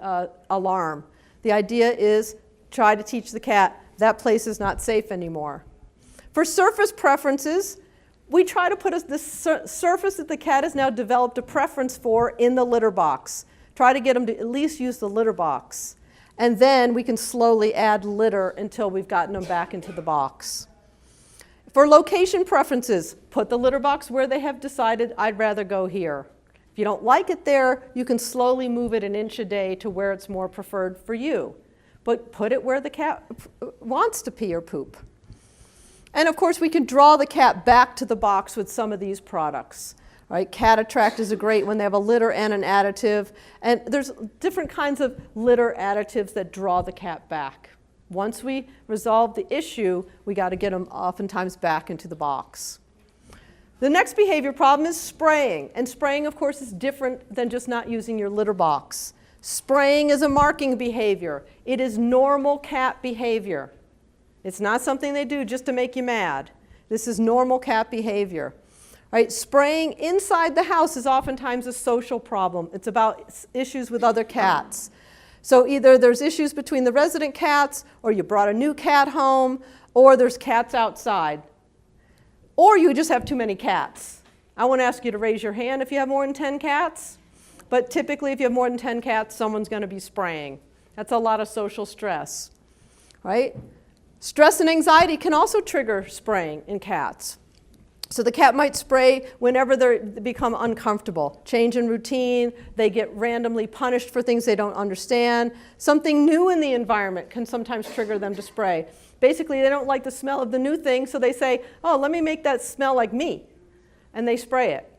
alarm. The idea is try to teach the cat that place is not safe anymore. For surface preferences, we try to put the surface that the cat has now developed a preference for in the litter box. Try to get them to at least use the litter box. And then we can slowly add litter until we've gotten them back into the box. For location preferences, put the litter box where they have decided I'd rather go here. If you don't like it there, you can slowly move it an inch a day to where it's more preferred for you. But put it where the cat wants to pee or poop. And of course, we can draw the cat back to the box with some of these products. Right? Cat Attract is a great one. They have a litter and an additive. And there's different kinds of litter additives that draw the cat back. Once we resolve the issue, we got to get them oftentimes back into the box. The next behavior problem is spraying. And spraying, of course, is different than just not using your litter box. Spraying is a marking behavior. It is normal cat behavior. It's not something they do just to make you mad. This is normal cat behavior. Right? Spraying inside the house is oftentimes a social problem. It's about issues with other cats. So either there's issues between the resident cats, or you brought a new cat home, or there's cats outside. Or you just have too many cats. I won't ask you to raise your hand if you have more than 10 cats, but typically if you have more than 10 cats, someone's going to be spraying. That's a lot of social stress. Right? Stress and anxiety can also trigger spraying in cats. So the cat might spray whenever they become uncomfortable. Change in routine, they get randomly punished for things they don't understand. Something new in the environment can sometimes trigger them to spray. Basically, they don't like the smell of the new thing, so they say, oh, let me make that smell like me. And they spray it.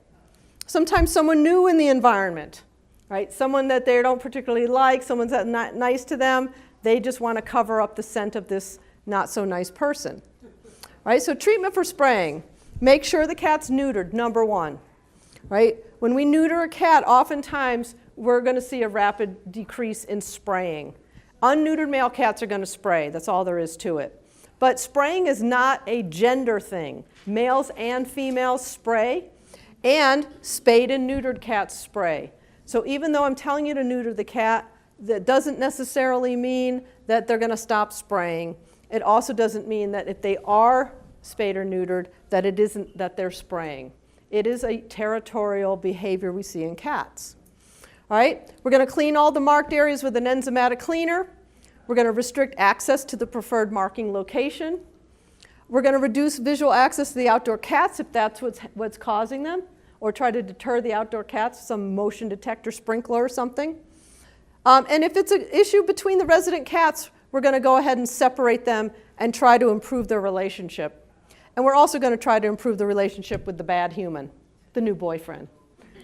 Sometimes someone new in the environment, right? Someone that they don't particularly like, someone's not nice to them, they just want to cover up the scent of this not so nice person. Right? So treatment for spraying. Make sure the cat's neutered, number one. Right? When we neuter a cat, oftentimes we're going to see a rapid decrease in spraying. Unneutered male cats are going to spray. That's all there is to it. But spraying is not a gender thing. Males and females spray, and spayed and neutered cats spray. So even though I'm telling you to neuter the cat, that doesn't necessarily mean that they're going to stop spraying. It also doesn't mean that if they are spayed or neutered, that it isn't that they're spraying. It is a territorial behavior we see in cats. All right, we're going to clean all the marked areas with an enzymatic cleaner. We're going to restrict access to the preferred marking location. We're going to reduce visual access to the outdoor cats if that's what's causing them, or try to deter the outdoor cats with some motion detector sprinkler or something. And if it's an issue between the resident cats, we're going to go ahead and separate them and try to improve their relationship. And we're also going to try to improve the relationship with the bad human, the new boyfriend.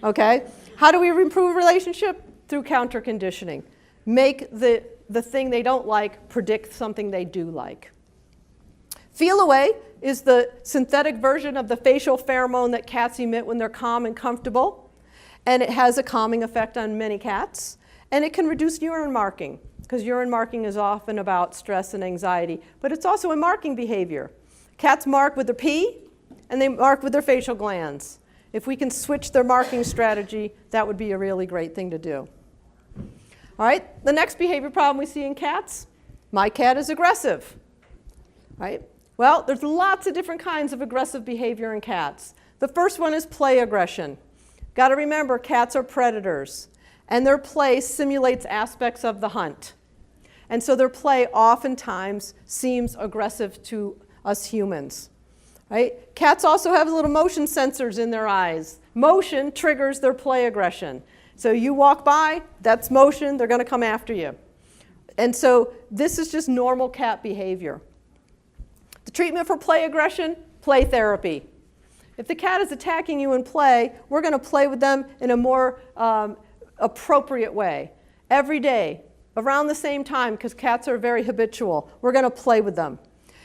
Okay? How do we improve a relationship? Through counter-conditioning. Make the thing they don't like predict something they do like. Feel Away is the synthetic version of the facial pheromone that cats emit when they're calm and comfortable. And it has a calming effect on many cats. And it can reduce urine marking, because urine marking is often about stress and anxiety. But it's also a marking behavior. Cats mark with their pee, and they mark with their facial glands. If we can switch their marking strategy, that would be a really great thing to do. All right, the next behavior problem we see in cats, my cat is aggressive. Right? Well, there's lots of different kinds of aggressive behavior in cats. The first one is play aggression. Got to remember, cats are predators, and their play simulates aspects of the hunt. And so their play oftentimes seems aggressive to us humans. Right? Cats also have little motion sensors in their eyes. Motion triggers their play aggression. So you walk by, that's motion, they're going to come after you. And so this is just normal cat behavior. The treatment for play aggression, play therapy. If the cat is attacking you in play, we're going to play with them in a more appropriate way. Every day, around the same time, because cats are very habitual, we're going to play with them.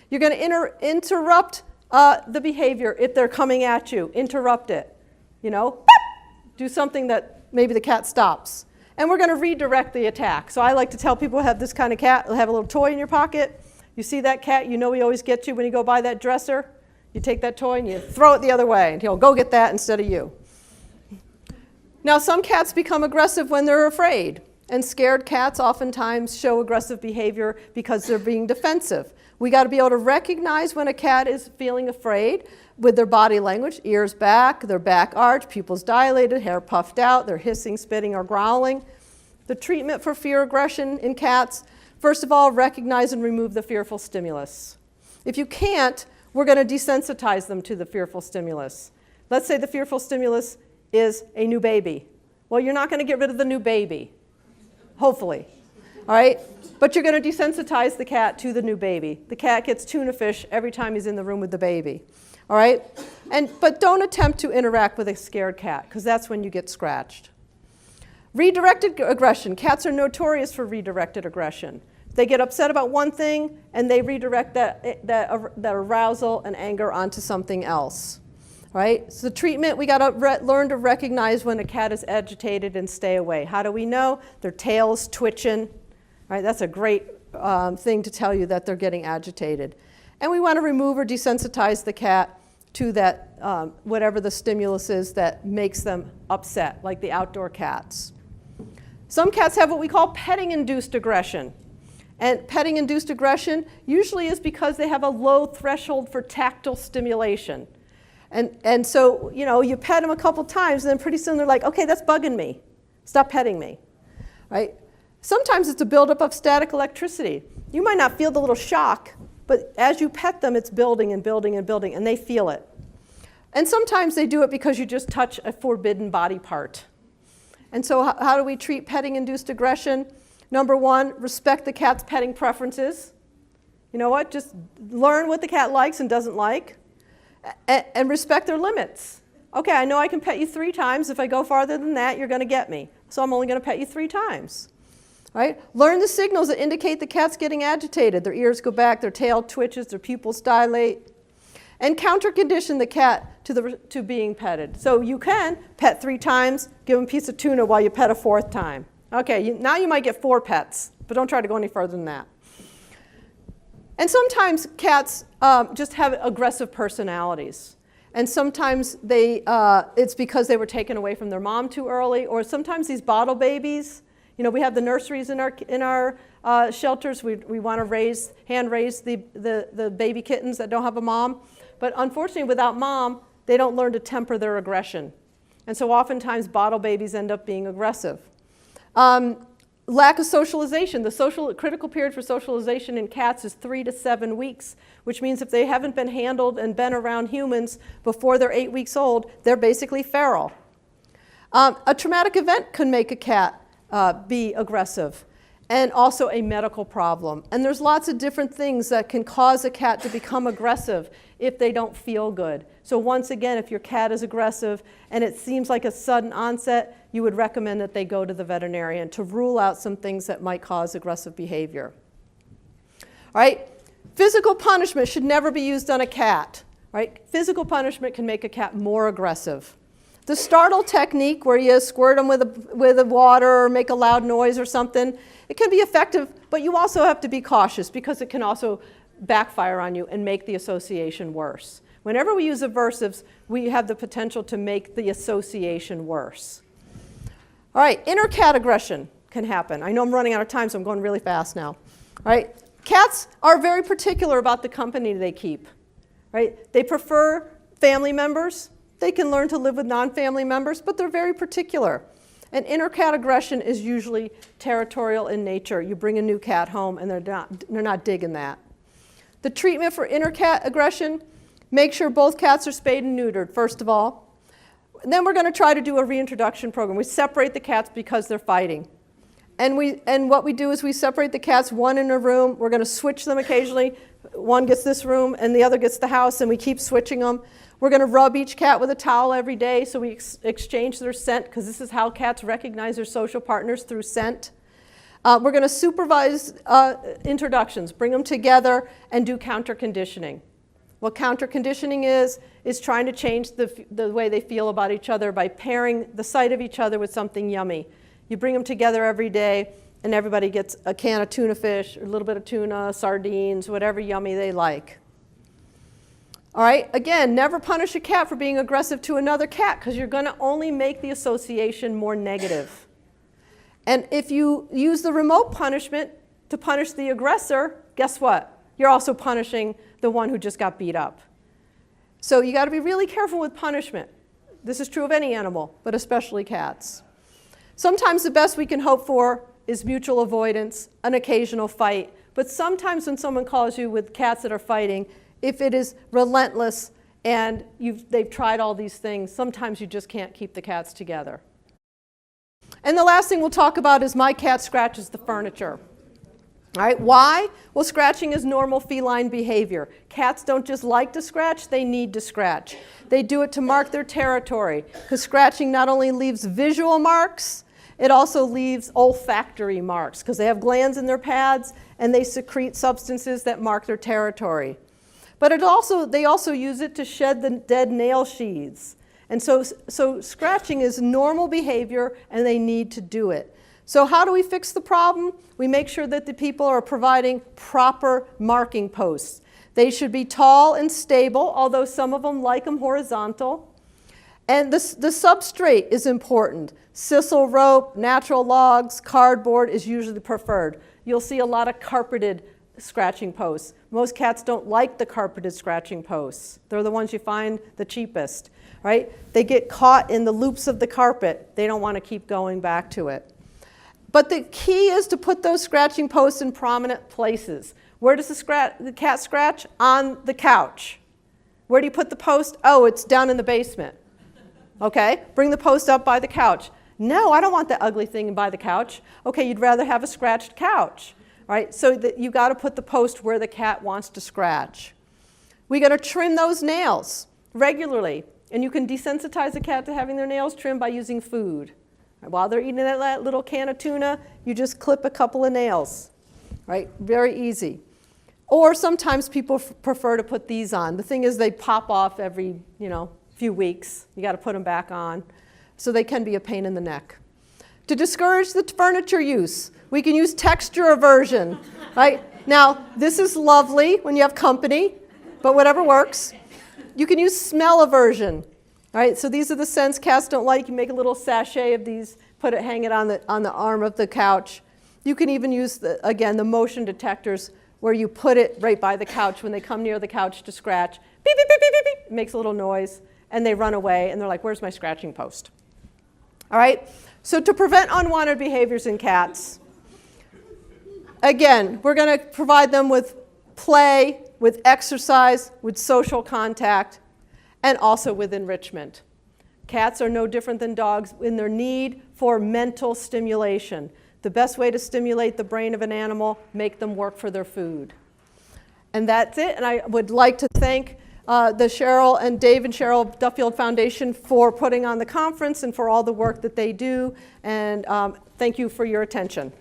You're going to interrupt the behavior if they're coming at you. Interrupt it. You know, do something that maybe the cat stops. And we're going to redirect the attack. So I like to tell people who have this kind of cat, have a little toy in your pocket. You see that cat, you know he always gets you when you go by that dresser. You take that toy and you throw it the other way, and he'll go get that instead of you. Now, some cats become aggressive when they're afraid. And scared cats oftentimes show aggressive behavior because they're being defensive. We got to be able to recognize when a cat is feeling afraid with their body language, ears back, their back arched, pupils dilated, hair puffed out, they're hissing, spitting, or growling. The treatment for fear aggression in cats, first of all, recognize and remove the fearful stimulus. If you can't, we're going to desensitize them to the fearful stimulus. Let's say the fearful stimulus is a new baby. Well, you're not going to get rid of the new baby, hopefully, all right? But you're going to desensitize the cat to the new baby. The cat gets tuna fish every time he's in the room with the baby, all right? But don't attempt to interact with a scared cat, because that's when you get scratched. Redirected aggression. Cats are notorious for redirected aggression. They get upset about one thing, and they redirect that arousal and anger onto something else. Right? So the treatment, we got to learn to recognize when a cat is agitated and stay away. How do we know? Their tail's twitching. Right? That's a great thing to tell you that they're getting agitated. And we want to remove or desensitize the cat to that, whatever the stimulus is that makes them upset, like the outdoor cats. Some cats have what we call petting-induced aggression. And petting-induced aggression usually is because they have a low threshold for tactile stimulation. And so, you know, you pet them a couple times, and then pretty soon they're like, okay, that's bugging me. Stop petting me, right? Sometimes it's a buildup of static electricity. You might not feel the little shock, but as you pet them, it's building and building and building, and they feel it. And sometimes they do it because you just touch a forbidden body part. And so how do we treat petting-induced aggression? Number one, respect the cat's petting preferences. You know what? Just learn what the cat likes and doesn't like. And respect their limits. Okay, I know I can pet you 3 times. If I go farther than that, you're going to get me. So I'm only going to pet you 3 times. Right? Learn the signals that indicate the cat's getting agitated. Their ears go back, their tail twitches, their pupils dilate. And counter-condition the cat to being petted. So you can pet 3 times, give them a piece of tuna while you pet a 4th time. Okay, now you might get 4 pets, but don't try to go any further than that. And sometimes cats just have aggressive personalities. And sometimes it's because they were taken away from their mom too early, or sometimes these bottle babies. You know, we have the nurseries in our shelters. We want to hand raise the baby kittens that don't have a mom. But unfortunately, without mom, they don't learn to temper their aggression. And so oftentimes bottle babies end up being aggressive. Lack of socialization. The critical period for socialization in cats is 3 to 7 weeks, which means if they haven't been handled and been around humans before they're 8 weeks old, they're basically feral. A traumatic event can make a cat be aggressive, and also a medical problem. And there's lots of different things that can cause a cat to become aggressive if they don't feel good. So once again, if your cat is aggressive and it seems like a sudden onset, you would recommend that they go to the veterinarian to rule out some things that might cause aggressive behavior. All right, physical punishment should never be used on a cat. Right? Physical punishment can make a cat more aggressive. The startle technique, where you squirt them with water or make a loud noise or something, it can be effective, but you also have to be cautious because it can also backfire on you and make the association worse. Whenever we use aversives, we have the potential to make the association worse. All right, inner cat aggression can happen. I know I'm running out of time, so I'm going really fast now. All right, cats are very particular about the company they keep. Right? They prefer family members. They can learn to live with non-family members, but they're very particular. And inner cat aggression is usually territorial in nature. You bring a new cat home and they're not digging that. The treatment for inner cat aggression, make sure both cats are spayed and neutered, first of all. And then we're going to try to do a reintroduction program. We separate the cats because they're fighting. And what we do is we separate the cats, one in a room. We're going to switch them occasionally. One gets this room and the other gets the house, and we keep switching them. We're going to rub each cat with a towel every day so we exchange their scent, because this is how cats recognize their social partners, through scent. We're going to supervise introductions, bring them together, and do counter-conditioning. What counter-conditioning is trying to change the way they feel about each other by pairing the sight of each other with something yummy. You bring them together every day, and everybody gets a can of tuna fish, or a little bit of tuna, sardines, whatever yummy they like. All right, again, never punish a cat for being aggressive to another cat, because you're going to only make the association more negative. And if you use the remote punishment to punish the aggressor, guess what? You're also punishing the one who just got beat up. So you got to be really careful with punishment. This is true of any animal, but especially cats. Sometimes the best we can hope for is mutual avoidance, an occasional fight. But sometimes when someone calls you with cats that are fighting, if it is relentless and they've tried all these things, sometimes you just can't keep the cats together. And the last thing we'll talk about is my cat scratches the furniture. All right, why? Well, scratching is normal feline behavior. Cats don't just like to scratch, they need to scratch. They do it to mark their territory, because scratching not only leaves visual marks, it also leaves olfactory marks, because they have glands in their pads and they secrete substances that mark their territory. But they also use it to shed the dead nail sheaths. And so scratching is normal behavior and they need to do it. So how do we fix the problem? We make sure that the people are providing proper marking posts. They should be tall and stable, although some of them like them horizontal. And the substrate is important. Sisal rope, natural logs, cardboard is usually preferred. You'll see a lot of carpeted scratching posts. Most cats don't like the carpeted scratching posts. They're the ones you find the cheapest, right? They get caught in the loops of the carpet. They don't want to keep going back to it. But the key is to put those scratching posts in prominent places. Where does the cat scratch? On the couch. Where do you put the post? Oh, it's down in the basement. Okay, bring the post up by the couch. No, I don't want that ugly thing by the couch. Okay, you'd rather have a scratched couch, right? So that you got to put the post where the cat wants to scratch. We got to trim those nails regularly, and you can desensitize a cat to having their nails trimmed by using food. While they're eating that little can of tuna, you just clip a couple of nails, right? Very easy. Or sometimes people prefer to put these on. The thing is they pop off every, few weeks. You got to put them back on. So they can be a pain in the neck. To discourage the furniture use, we can use texture aversion, right? Now, this is lovely when you have company, but whatever works. You can use smell aversion. All right, so these are the scents cats don't like. You make a little sachet of these, hang it on the arm of the couch. You can even use, the motion detectors where you put it right by the couch when they come near the couch to scratch. Beep, beep, beep, beep, beep, beep. It makes a little noise, and they run away, and they're like, where's my scratching post? All right, so to prevent unwanted behaviors in cats, again, we're going to provide them with play, with exercise, with social contact, and also with enrichment. Cats are no different than dogs in their need for mental stimulation. The best way to stimulate the brain of an animal, make them work for their food. And that's it. And I would like to thank the Dave and Cheryl Duffield Foundation for putting on the conference and for all the work that they do. And thank you for your attention.